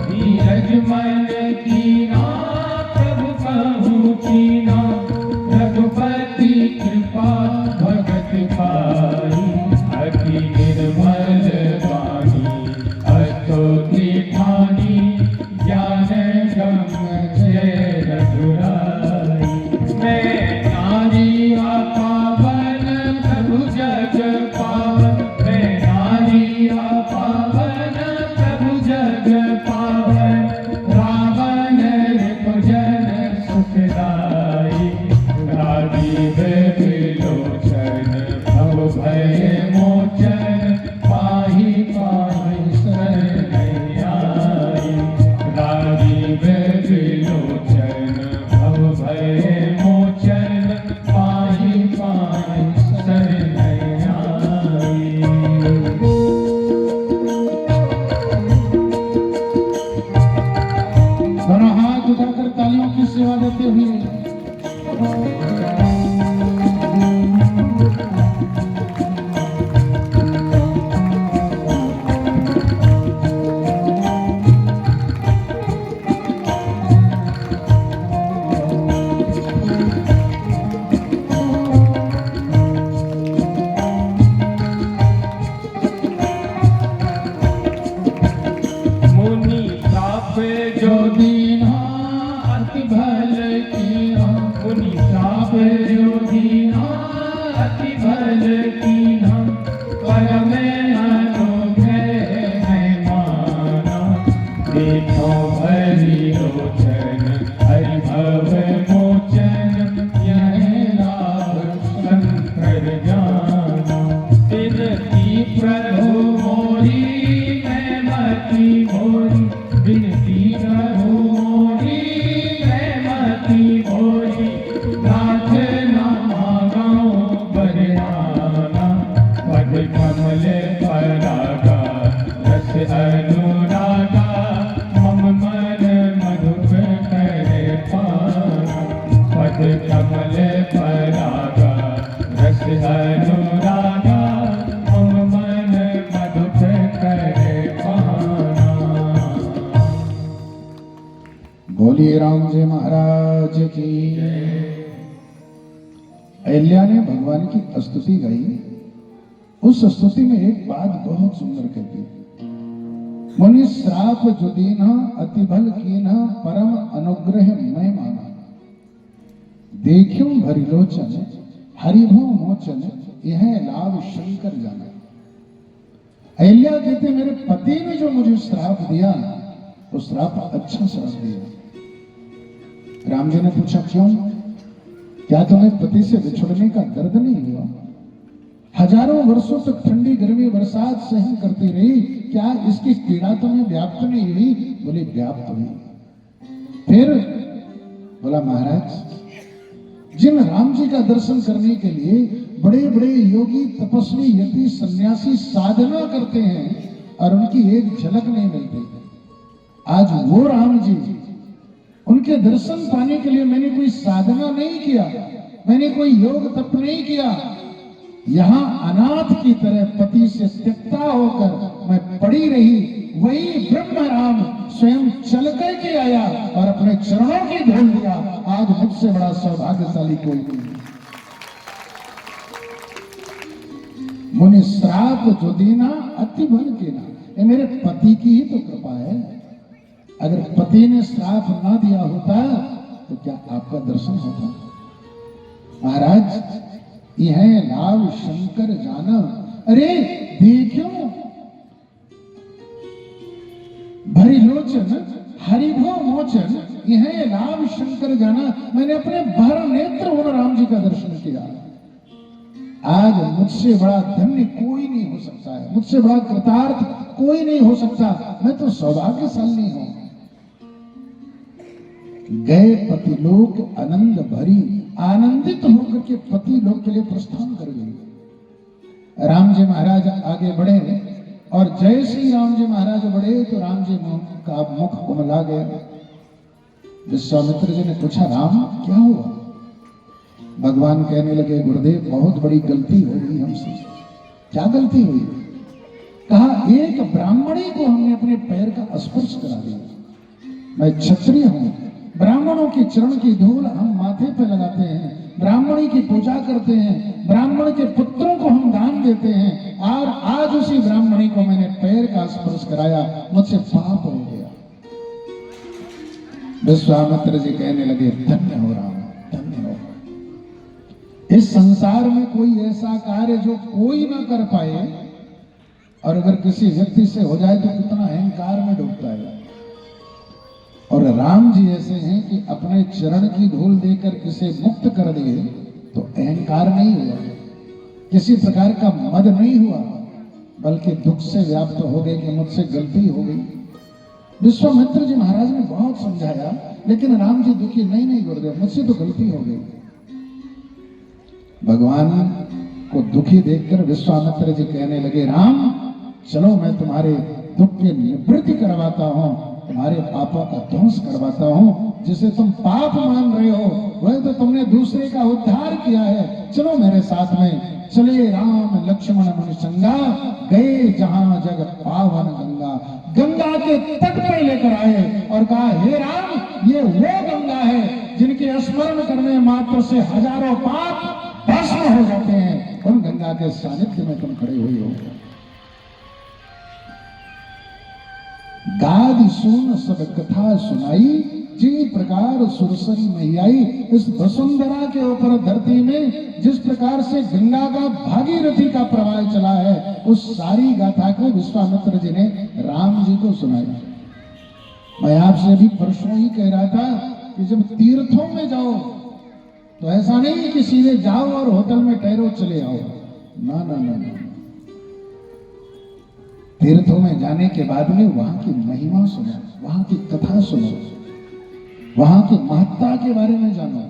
धीरज मन कीना प्रभु कहूँ कीना रघुपति कृपा भगत पाई अति निर्मल वाणी अस्तुति ठानी ज्ञान गम जय रघुराई मैं नारी पावन प्रभु जग पावन मैं नारी पावन प्रभु जग पावन रावण रिपुजन सुखदाई राजीव विलोचन भव भय मोचन पाहि पाहि शरण आई राजीव विलोचन भव भय मोचन पाहि पाहि शरण आई। दोनों हाथ उठाकर तालियों की सेवा देते हुए मुनि साप जो दीना अति भल कीना मुनि साप जो दीना अति भल कीना परम अनुग्रह है माना देखो भरी लोचन हरि भव मोचन यह लाभ शंकर जाना तिनकी प्रभु मोरी मैं मति मोरी बिनती करो मोरी मैं मति मोरी नाथ नामागाओ बरनाना पद कमल परागा रस अनुरागा मम मन मधुप करे पाना पद कमल परागा रस अनुरागा मम मन मधुप करे पाना। बोलिए राम जी महाराज की। अहिल्या ने भगवान की स्तुति गाई। उस स्तुति में एक बात बहुत सुंदर कहती है, मुनि श्राप जो दीना अति भल कीना परम अनुग्रह मैं माना देखूं भरिलोचन हरिभो मोचन यह लाभ शंकर जाना। अहिल्या कहते मेरे पति ने जो मुझे श्राप दिया तो श्राप अच्छा श्राप दिया। राम जी ने पूछा क्यों? क्या तुम्हें पति से बिछुड़ने का दर्द नहीं हुआ? हजारों वर्षों तक ठंडी गर्मी बरसात सहन करती रही, क्या इसकी पीड़ा तुम्हें व्याप्त नहीं हुई? बोले व्याप्त हुई। फिर बोला महाराज, जिन राम जी का दर्शन करने के लिए बड़े बड़े योगी तपस्वी यति सन्यासी साधना करते हैं और उनकी एक झलक नहीं मिलती, आज वो राम जी, उनके दर्शन पाने के लिए मैंने कोई साधना नहीं किया, मैंने कोई योग तप नहीं किया, यहां अनाथ की तरह पति से त्यक्ता होकर मैं पड़ी रही, वही ब्रह्म राम स्वयं चल करके आया और अपने चरणों की धूल दिया। आज मुझसे बड़ा सौभाग्यशाली कोई नहीं। मुनि श्राप जो देना अति बल के ना, ये मेरे पति की ही तो कृपा है। अगर पति ने श्राप ना दिया होता तो क्या आपका दर्शन होता? महाराज, यह लाभ शंकर जाना। अरे देखो, भरी लोचन हरिभो मोचन, यह लाभ शंकर जाना। मैंने अपने भर नेत्र उन राम जी का दर्शन किया। आज मुझसे बड़ा धन्य कोई नहीं हो सकता है, मुझसे बड़ा कृतार्थ कोई नहीं हो सकता। मैं तो सौभाग्यशाली हूं। गए पति लोक आनंद भरी, आनंदित होकर के पति लोक के लिए प्रस्थान कर गए। राम जी महाराज आगे बढ़े और जैसे ही राम जी महाराज बढ़े तो राम जी का मुख कुमला गया। विश्वामित्र जी ने पूछा, राम क्या हुआ? भगवान कहने लगे, गुरुदेव बहुत बड़ी गलती हो गई हमसे। क्या गलती हुई? कहा, एक ब्राह्मणी को हमने अपने पैर का स्पर्श करा दिया। मैं क्षत्रिय हूं, ब्राह्मणों के चरण की धूल हम माथे पे लगाते हैं, ब्राह्मणी की पूजा करते हैं, ब्राह्मण के पुत्रों को हम दान देते हैं, और आज उसी ब्राह्मणी को मैंने पैर का स्पर्श कराया, मुझसे पाप हो गया। विश्वामित्र जी कहने लगे, धन्य हो राम, धन्य हो। इस संसार में कोई ऐसा कार्य जो कोई ना कर पाए, और अगर किसी व्यक्ति से हो जाए तो कितना अहंकार में डूबता है। और राम जी ऐसे हैं कि अपने चरण की धूल देकर इसे मुक्त कर दिए तो अहंकार नहीं हुआ, किसी प्रकार का मद नहीं हुआ, बल्कि दुख से व्याप्त हो गए कि मुझसे गलती हो गई। विश्वामित्र जी महाराज ने बहुत समझाया, लेकिन राम जी दुखी, नहीं गुरुदेव, मुझसे तो गलती हो गई। भगवान को दुखी देखकर विश्वामित्र जी कहने लगे, राम चलो मैं तुम्हारे दुख की निवृत्ति करवाता हूं, तुम्हारे पापों का ध्वंस करवाता हूं। जिसे तुम पाप मान रहे हो वह तो तुमने दूसरे का उद्धार किया है। चलो मेरे साथ में। चले राम लक्ष्मण मुनि संगा, गए जहां जग पावन गंगा। गंगा के तट पर लेकर आए और कहा, हे राम, ये वो गंगा है जिनके स्मरण करने मात्र से हजारों पाप भस्म हो जाते हैं। उन गंगा के सानिध्य में तुम खड़े हुए हो। गादि सुन सब कथा सुनाई, जी प्रकार सुरसरी मैयाई। इस वसुंधरा के ऊपर धरती में जिस प्रकार से गंगा का भागीरथी का प्रवाह चला है, उस सारी गाथा को विश्वामित्र जी ने राम जी को सुनाई। मैं आपसे अभी परसों ही कह रहा था कि जब तीर्थों में जाओ तो ऐसा नहीं कि सीधे जाओ और होटल में ठहरो चले आओ। ना ना ना ना, तीर्थों में जाने के बाद में वहां की महिमा सुनो, वहां की कथा सुनो, वहां की महत्ता के बारे में जानो।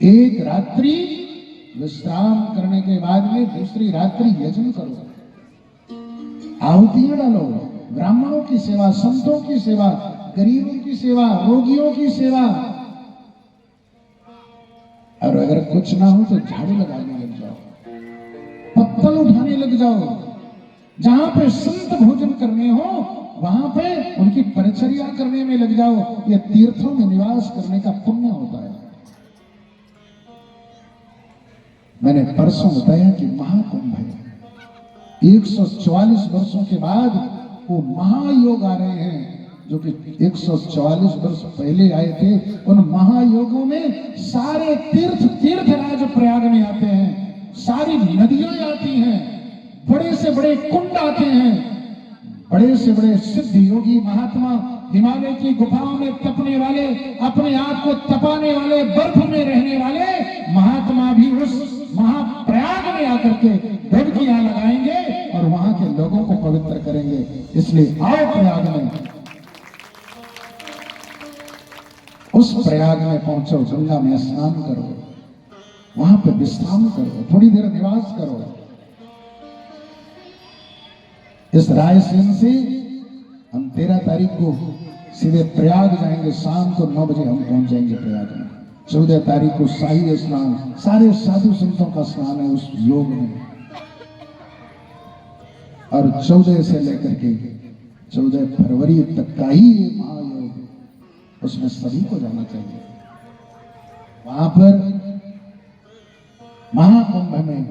एक रात्रि विश्राम करने के बाद में दूसरी रात्रि यजन करो, आहुतियां डालो, ब्राह्मणों की सेवा, संतों की सेवा, गरीबों की सेवा, रोगियों की सेवा। और अगर कुछ ना हो तो झाड़ू लगाने लग जाओ, पत्तल उठाने लग जाओ। जहां पे संत भोजन करने हो वहां पे उनकी परिचर्या करने में लग जाओ। ये तीर्थों में निवास करने का पुण्य होता है। मैंने परसों बताया कि महाकुंभ है, 144 वर्षों के बाद वो महायोग आ रहे हैं, जो कि 144 वर्ष पहले आए थे। उन महायोगों में सारे तीर्थराज प्रयाग में आते हैं, सारी नदियां आती हैं, बड़े से बड़े कुंड आते हैं, बड़े से बड़े सिद्ध योगी महात्मा, हिमालय की गुफाओं में तपने वाले, अपने आप को तपाने वाले, बर्फ में रहने वाले महात्मा भी उस महाप्रयाग में आकर के डुबकियां लगाएंगे और वहां के लोगों को पवित्र करेंगे। इसलिए आओ प्रयाग में, उस प्रयाग में पहुंचो, गंगा में स्नान करो, वहां पे विश्राम करो, थोड़ी देर निवास करो। इस रायसेन से हम 13 तारीख को सीधे प्रयाग जाएंगे, शाम को 9 बजे हम पहुंच जाएंगे प्रयाग में। 14 तारीख को शाही स्नान, सारे साधु संतों का स्नान है उस योग में, और 14 से लेकर के 14 फरवरी तक का ही ये महायोग, उसमें सभी को जाना चाहिए। वहां पर महाकुंभ में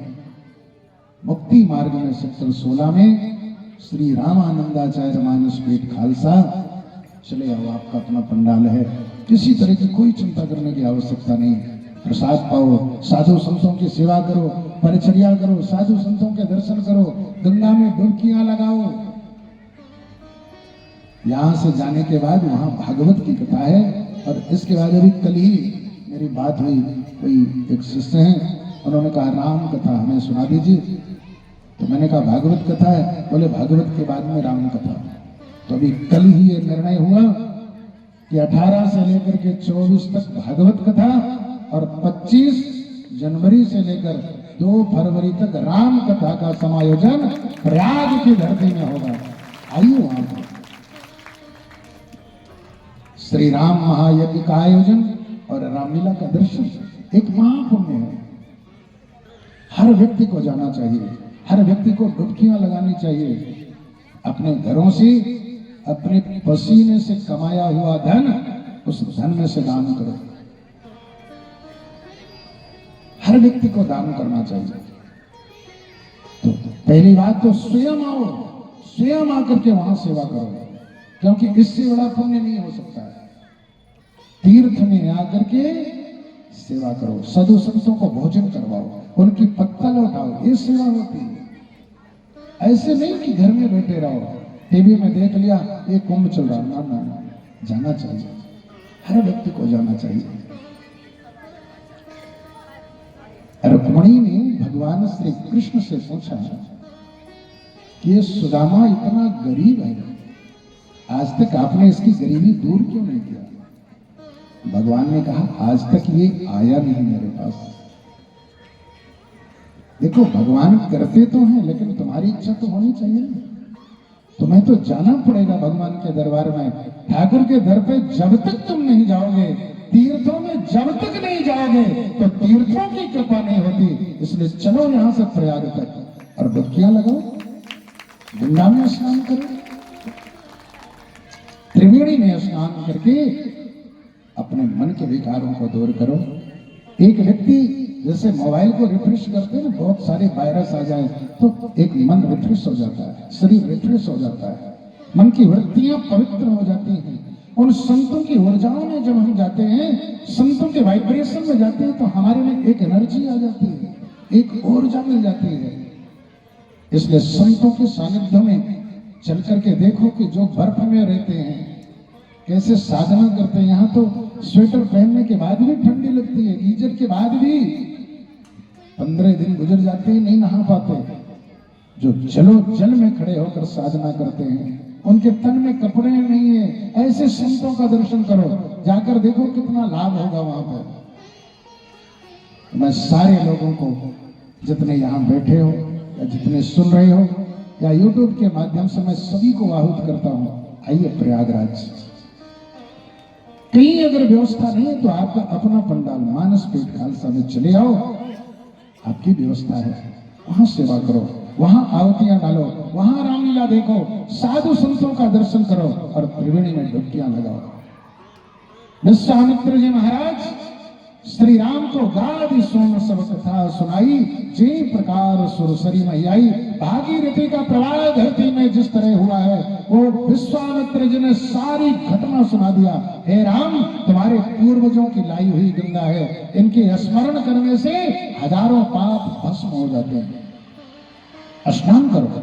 मुक्ति मार्ग में सेक्टर 16 में श्री रामानंदाचार्य मानसपीठ खालसा, चले आओ, आपका अपना पंडाल है, किसी तरह की कोई चिंता करने की आवश्यकता नहीं। प्रसाद पाओ, साधु संतों की सेवा करो, परिचर्या करो, साधु संतों के दर्शन करो, गंगा में डुबकियां लगाओ। यहां से जाने के बाद वहां भागवत की कथा है, और इसके बाद अभी कल ही मेरी बात हुई, कोई एक शिष्य हैं, उन्होंने कहा राम कथा हमें सुना दीजिए। तो मैंने कहा भागवत कथा है, बोले भागवत के बाद में राम कथा। तो अभी कल ही ये निर्णय हुआ कि 18 से लेकर के 24 तक भागवत कथा, और 25 जनवरी से लेकर 2 फरवरी तक राम कथा का समायोजन प्रयाग की धरती में होगा। आइए वहां पर श्री राम महायज्ञ का आयोजन और रामलीला का दर्शन एक महापुण्य है। हर व्यक्ति को जाना चाहिए, हर व्यक्ति को डुबकियां लगानी चाहिए। अपने घरों से, अपने पसीने से कमाया हुआ धन, उस धन में से दान करो। हर व्यक्ति को दान करना चाहिए। तो पहली बात तो स्वयं आओ, स्वयं आकर के वहां सेवा करो, क्योंकि इससे बड़ा पुण्य नहीं हो सकता है। तीर्थ में आकर के सेवा करो, साधु संतों को भोजन करवाओ, उनकी पत्तल उठाओ, ये सेवा होती है। ऐसे नहीं कि घर में बैठे रहो, टीवी में देख लिया ये कुंभ चल रहा, ना ना ना, जाना चाहिए, हर व्यक्ति को जाना चाहिए। रुक्मिणी ने भगवान श्री कृष्ण से पूछा कि ये सुदामा इतना गरीब है, आज तक आपने इसकी गरीबी दूर क्यों नहीं किया? भगवान ने कहा आज तक ये आया नहीं मेरे पास। देखो भगवान करते तो हैं, लेकिन तुम्हारी इच्छा तो होनी चाहिए ना। तुम्हें तो जाना पड़ेगा भगवान के दरबार में। ठाकुर के दर पे जब तक तुम नहीं जाओगे, तीर्थों में जब तक नहीं जाओगे, तो तीर्थों की कृपा नहीं होती। इसलिए चलो यहां से प्रयाग तक और डुबकियां लगाओ, गंगा में स्नान करो, त्रिवेणी में स्नान करके अपने मन के विकारों को दूर करो। एक व्यक्ति जैसे मोबाइल को रिफ्रेश करते हैं ना, बहुत सारे वायरस आ जाए तो एक मन रिफ्रेश हो जाता है, शरीर रिफ्रेश हो जाता है, मन की वृत्तियां पवित्र हो जाती हैं। उन संतों की ऊर्जाओं में जब हम जाते हैं, संतों के वाइब्रेशन में जाते हैं, तो हमारे में एक एनर्जी आ जाती है, एक ऊर्जा मिल जाती है। इसलिए संतों के सानिध्य में चल करके देखो कि जो बर्फ में रहते हैं कैसे साधना करते हैं। यहाँ तो स्वेटर पहनने के बाद भी ठंडी लगती है, गीजर के बाद भी 15 दिन गुजर जाते हैं, नहीं नहा पाते। जो जल में खड़े होकर साधना करते हैं, उनके तन में कपड़े नहीं है, ऐसे संतों का दर्शन करो, जाकर देखो कितना लाभ होगा वहां पर। मैं सारे लोगों को, जितने यहाँ बैठे हो या जितने सुन रहे हो या यूट्यूब के माध्यम से, मैं सभी को आहूत करता हूँ, आइए प्रयागराज। कहीं अगर व्यवस्था नहीं है तो आपका अपना पंडाल मानसपीठ खालसा में चले आओ, आपकी व्यवस्था है, वहां सेवा करो, वहां आरतियां डालो, वहां रामलीला देखो, साधु संतों का दर्शन करो और त्रिवेणी में डुबकियां लगाओ। विश्वामित्र जी महाराज श्री राम को गादि सोम सब कथा सुनाई, जे प्रकार सुरसरी में आई। भागीरथी का प्रवाह धरती में जिस तरह हुआ है, वो विश्वामित्र जी ने सारी घटना सुना दिया। हे राम, तुम्हारे पूर्वजों की लाई हुई गंगा है, इनके स्मरण करने से हजारों पाप भस्म हो जाते हैं। स्नान करो,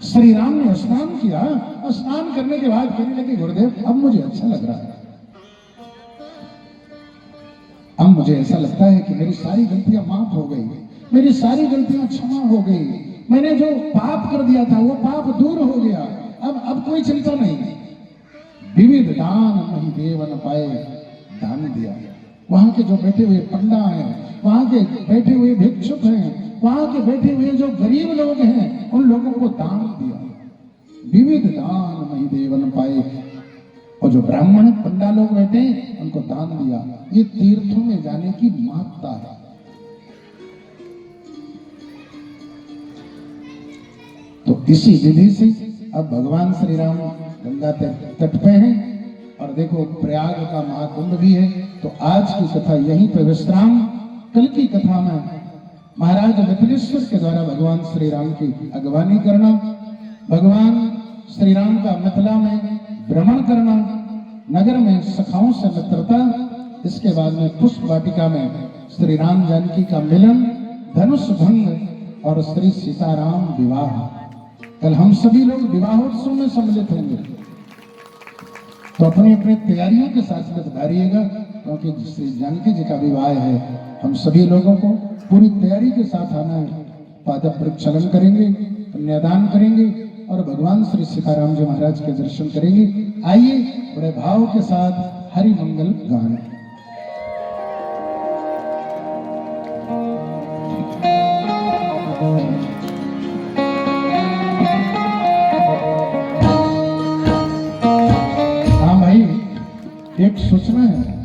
श्री राम ने स्नान किया। स्नान करने के बाद कहने लगे गुरुदेव अब मुझे अच्छा लग रहा है, अब मुझे ऐसा लगता है कि मेरी सारी गलतियां माफ हो गई, मेरी सारी गलतियां क्षमा हो गई, मैंने जो पाप कर दिया था वो पाप दूर हो गया, अब कोई चिंता नहीं। विविध दान मही देवन पाए, दान दिया। वहां के जो बैठे हुए पंडा हैं, वहां के बैठे हुए भिक्षुक हैं, वहां के बैठे हुए जो गरीब लोग हैं, उन लोगों को दान दिया। विविध दान मही देवन पाए। और जो ब्राह्मण पंडा लोग बैठे उनको दान दिया। ये तीर्थों में जाने की महत्ता है। तो इसी विधि से अब भगवान श्री राम गंगा तट पे हैं और देखो प्रयाग का महाकुंभ भी है। तो आज की कथा यहीं पे विश्राम। कल की कथा में महाराज मिथिलेश्वर के द्वारा भगवान श्री राम की अगवानी करना, भगवान श्री राम का मिथिला में भ्रमण करना, नगर में सखाओं से मित्रता, इसके बाद में पुष्प वाटिका में श्री राम जानकी का मिलन, धनुष भंग और श्री सीताराम विवाह। कल हम सभी लोग विवाहोत्सव में सम्मिलित होंगे, तो अपनी अपनी तैयारियों के साथ में धारिएगा, क्योंकि श्री जानकी जी का विवाह है। हम सभी लोगों को पूरी तैयारी के साथ आना है। पाद प्रक्षालन करेंगे, कन्यादान करेंगे और भगवान श्री सीताराम जी महाराज के दर्शन करेंगे। आइए बड़े भाव के साथ हरि मंगल गान। हाँ भाई, एक सूचना है।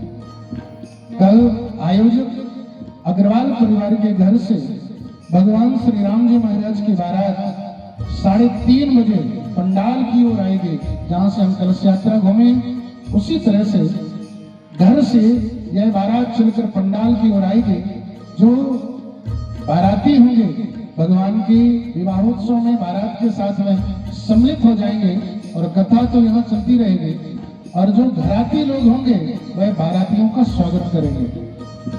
कल आयोजक अग्रवाल परिवार के घर से भगवान श्री राम जी महाराज की बारात 3:30 बजे पंडाल की ओर आएगी। जहां से हम कलश यात्रा घूमे, उसी तरह से घर से यह बारात चलकर पंडाल की ओर आएगी। जो बाराती होंगे भगवान की विवाहोत्सव में बारात के साथ में सम्मिलित हो जाएंगे और कथा तो यहाँ चलती रहेगी। और जो घराती लोग होंगे वह बारातियों का स्वागत करेंगे।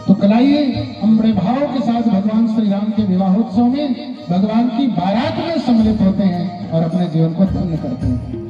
तो कलाइए हम बड़े भाव के साथ भगवान श्री राम के विवाहोत्सव में भगवान की बारात में सम्मिलित होते हैं और अपने जीवन को धन्य करते हैं।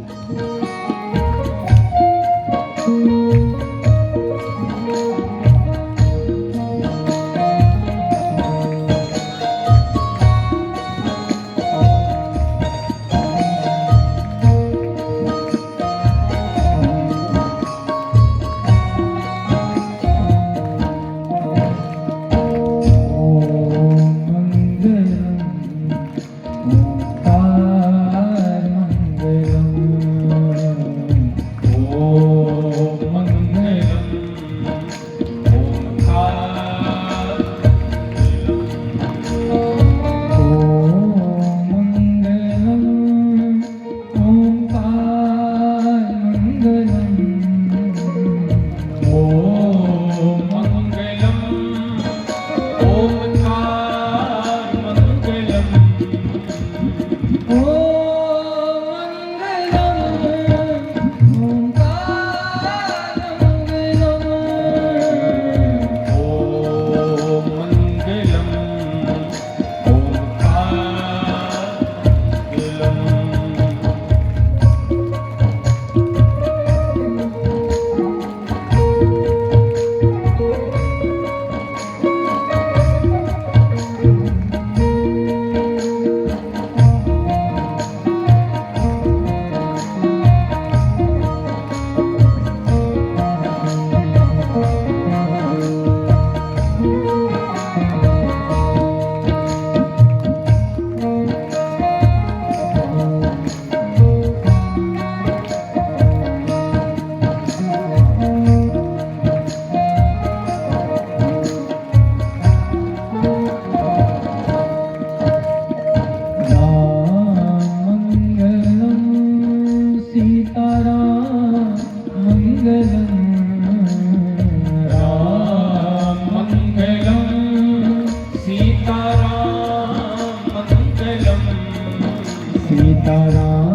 सीताराम